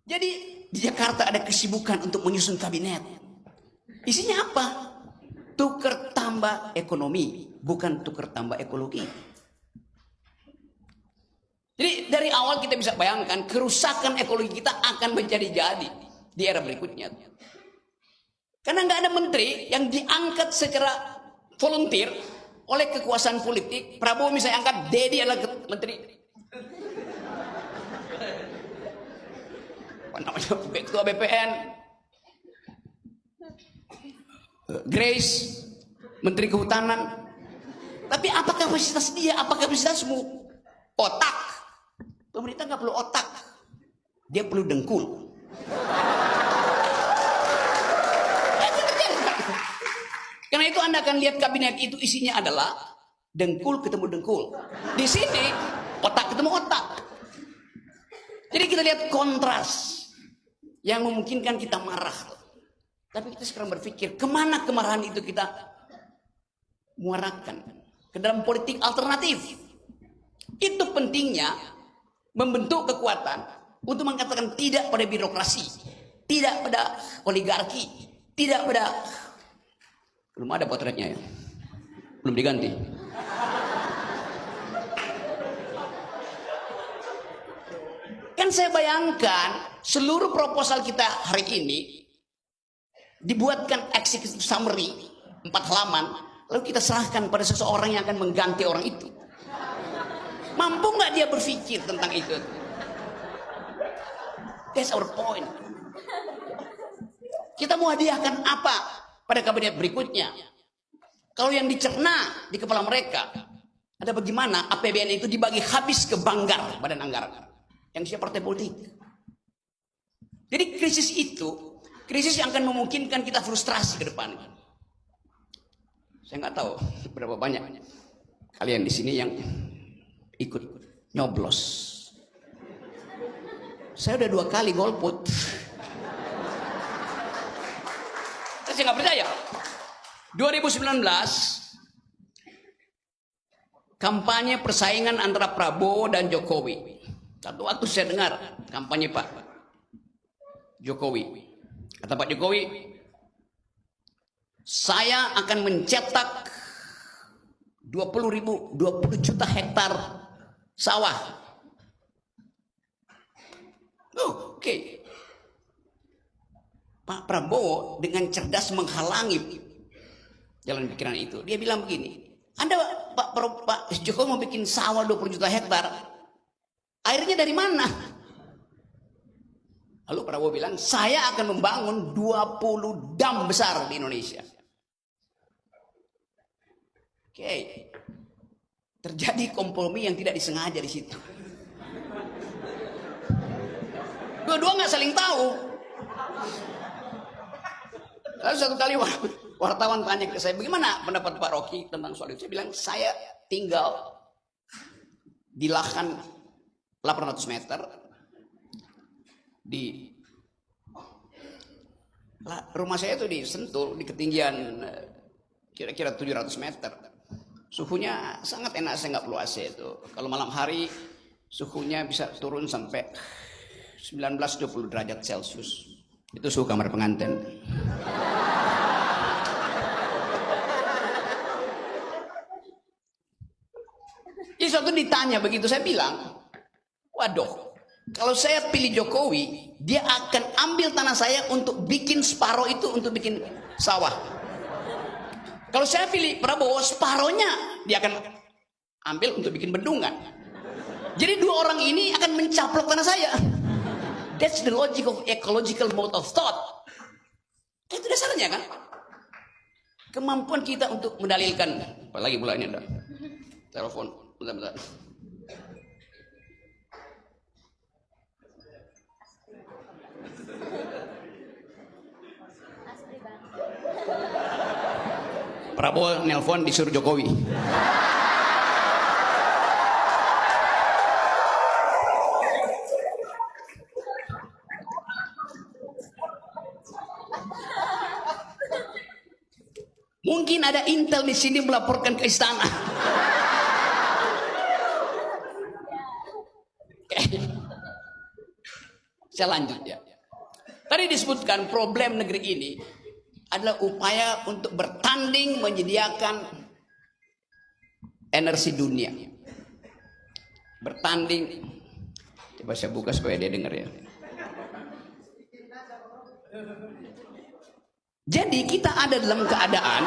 Jadi di Jakarta ada kesibukan untuk menyusun kabinet. Isinya apa? Tukar tambah ekonomi, bukan tukar tambah ekologi. Jadi dari awal kita bisa bayangkan kerusakan ekologi kita akan menjadi-jadi di era berikutnya. Karena nggak ada menteri yang diangkat secara volunteer oleh kekuasaan politik. Prabowo misalnya angkat, Dedi adalah menteri. Apa namanya? Ketua BPN. Grace, menteri kehutanan. Tapi apa kapasitas dia? Apa kapasitasmu? Otak. Pemerintah nggak perlu otak. Dia perlu dengkul. Karena itu Anda akan lihat kabinet itu isinya adalah dengkul ketemu dengkul. Di sini otak ketemu otak. Jadi kita lihat kontras yang memungkinkan kita marah. Tapi kita sekarang berpikir kemana kemarahan itu kita muarakan ke dalam politik alternatif. Itu pentingnya membentuk kekuatan untuk mengatakan tidak pada birokrasi, tidak pada oligarki, tidak pada. Belum ada potretnya ya, belum diganti. Kan saya bayangkan seluruh proposal kita hari ini dibuatkan executive summary 4 halaman, lalu kita serahkan pada seseorang yang akan mengganti orang itu. Mampu nggak dia berpikir tentang itu? That's our point. Kita mau hadiahkan apa pada kabinet berikutnya? Kalau yang dicerna di kepala mereka ada bagaimana APBN itu dibagi habis ke Banggar, badan anggaran yang siap partai politik. Jadi krisis itu krisis yang akan memungkinkan kita frustrasi ke depan. Saya nggak tahu berapa banyak kalian di sini yang ikut nyoblos. Saya udah 2 kali golput. Saya nggak percaya. 2019 kampanye persaingan antara Prabowo dan Jokowi. Satu waktu saya dengar kampanye Pak Jokowi. Kata Pak Jokowi, saya akan mencetak 20 juta hektar sawah. Oke. Pak Prabowo dengan cerdas menghalangi jalan pikiran itu. Dia bilang begini, Anda Pak Jokowi mau bikin sawah 20 juta hektar, airnya dari mana? Lalu Prabowo bilang, saya akan membangun 20 dam besar di Indonesia. Oke. Terjadi kompromi yang tidak disengaja di situ. Dua-dua nggak saling tahu. Lalu satu kali wartawan tanya ke saya, bagaimana pendapat Pak Rocky tentang soal itu? Saya bilang, saya tinggal di lahan 800 meter. Di rumah saya itu di Sentul, di ketinggian kira-kira 700 meter. Suhunya sangat enak, saya nggak perlu AC itu. Kalau malam hari suhunya bisa turun sampai 19-20 derajat Celcius. Itu suhu kamar pengantin. Jadi suatu ditanya begitu, saya bilang, waduh, kalau saya pilih Jokowi, dia akan ambil tanah saya untuk bikin separuh itu untuk bikin sawah. Kalau saya pilih Prabowo, separohnya dia akan ambil untuk bikin bendungan. Jadi dua orang ini akan mencaplok tanah saya. That's the logic of ecological mode of thought. Itu dasarnya kan. Kemampuan kita untuk mendalilkan. Apalagi pula ini ada telepon. Bentar. Prabowo nelpon disuruh Jokowi. Mungkin ada intel di sini melaporkan ke istana. Saya lanjut ya. Tadi disebutkan problem negeri ini adalah upaya untuk bertanding menyediakan energi dunia. Bertanding. Coba saya buka supaya dia dengar ya. Jadi kita ada dalam keadaan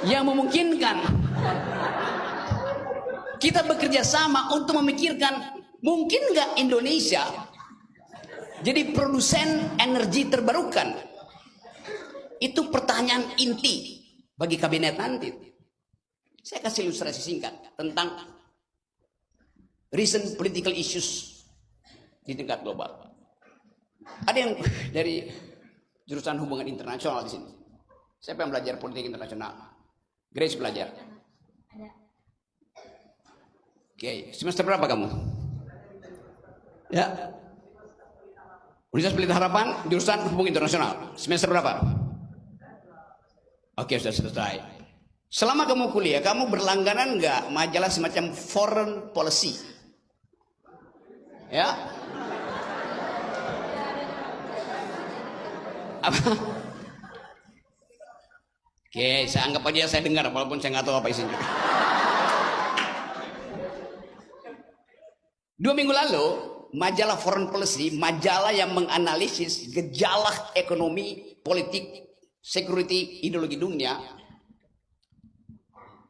yang memungkinkan kita bekerja sama untuk memikirkan mungkin nggak Indonesia jadi produsen energi terbarukan. Itu pertanyaan inti bagi kabinet nanti. Saya kasih ilustrasi singkat tentang recent political issues di tingkat global. Ada yang dari jurusan hubungan internasional di sini. Siapa yang belajar politik internasional? Grace belajar. Oke, semester berapa kamu? Ya. Universitas Pelita Harapan, jurusan hubungan internasional. Semester berapa? Oke, sudah selesai. Selama kamu kuliah, kamu berlangganan nggak majalah semacam foreign policy? Ya. Apa? Oke, saya anggap aja saya dengar walaupun saya nggak tahu apa isinya. 2 minggu lalu, majalah Foreign Policy, majalah yang menganalisis gejala ekonomi, politik, security, ideologi dunia.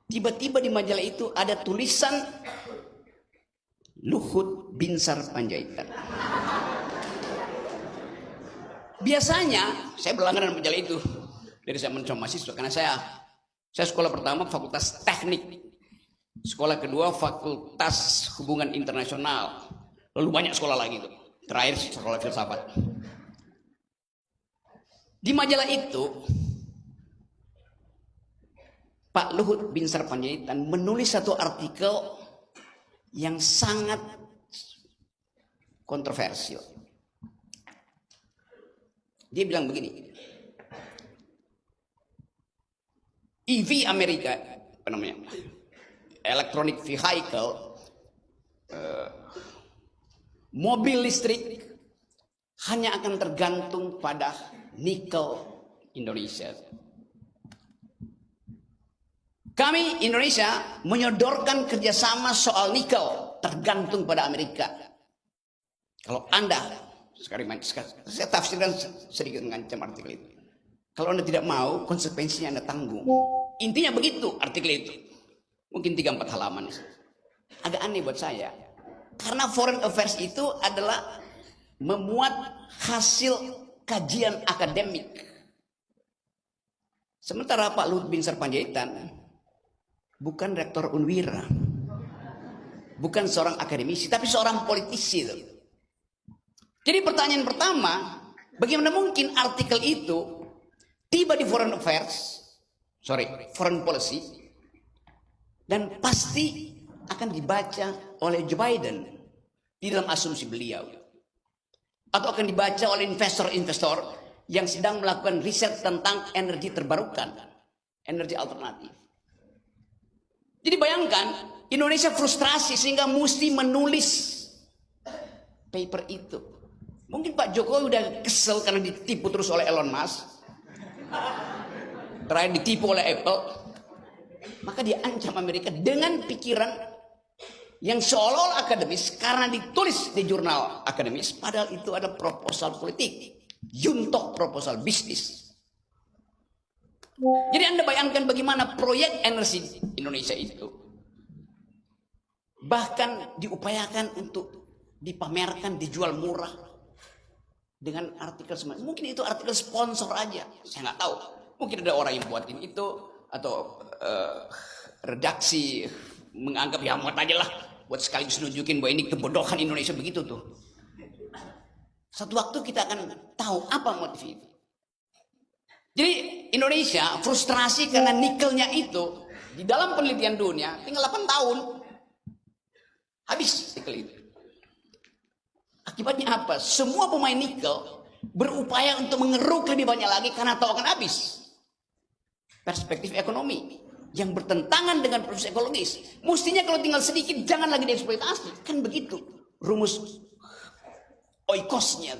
Tiba-tiba di majalah itu ada tulisan Luhut Binsar Panjaitan. Biasanya saya berlangganan majalah itu dari zaman mahasiswa karena saya sekolah pertama Fakultas Teknik, sekolah kedua Fakultas Hubungan Internasional, lalu banyak sekolah lagi tuh. Terakhir sekolah filsafat. Di majalah itu Pak Luhut Binsar Panjaitan menulis satu artikel yang sangat kontroversial. Dia bilang begini, EV Amerika, apa namanya, electronic vehicle, mobil listrik hanya akan tergantung pada nikel Indonesia. Kami Indonesia menyodorkan kerjasama soal nikel tergantung pada Amerika. Kalau Anda sekarang saya tafsirkan sedikit mengancam artikel itu. Kalau Anda tidak mau, konsekuensinya Anda tanggung. Intinya begitu artikel itu. Mungkin 3-4 halaman. Agak aneh buat saya. Karena foreign affairs itu adalah memuat hasil kajian akademik. Sementara Pak Luhut Binsar Panjaitan bukan rektor Unwira. Bukan seorang akademisi, tapi seorang politisi. Jadi pertanyaan pertama, bagaimana mungkin artikel itu tiba di foreign policy, dan pasti akan dibaca oleh Joe Biden di dalam asumsi beliau, atau akan dibaca oleh investor-investor yang sedang melakukan riset tentang energi terbarukan, energi alternatif. Jadi bayangkan Indonesia frustrasi sehingga mesti menulis paper itu. Mungkin Pak Jokowi udah kesel karena ditipu terus oleh Elon Musk. Terakhir ditipu oleh Apple. Maka dia ancam Amerika dengan pikiran yang seolah-olah akademis karena ditulis di jurnal akademis, padahal itu ada proposal politik, juntok proposal bisnis. Jadi Anda bayangkan bagaimana proyek energi Indonesia itu bahkan diupayakan untuk dipamerkan, dijual murah dengan artikel semacam. Mungkin itu artikel sponsor aja, saya nggak tahu. Mungkin ada orang yang buatin itu atau redaksi menganggap ya muat aja lah buat sekaligus nunjukin bahwa ini kebodohan Indonesia, begitu tuh. Satu waktu kita akan tahu apa motif itu. Jadi Indonesia frustrasi karena nikelnya itu di dalam penelitian dunia tinggal 8 tahun habis nikel itu. Akibatnya apa? Semua pemain nikel berupaya untuk mengeruk lebih banyak lagi karena tahu akan habis. Perspektif ekonomi yang bertentangan dengan proses ekologis. Mestinya kalau tinggal sedikit jangan lagi dieksploitasi. Kan begitu rumus oikosnya.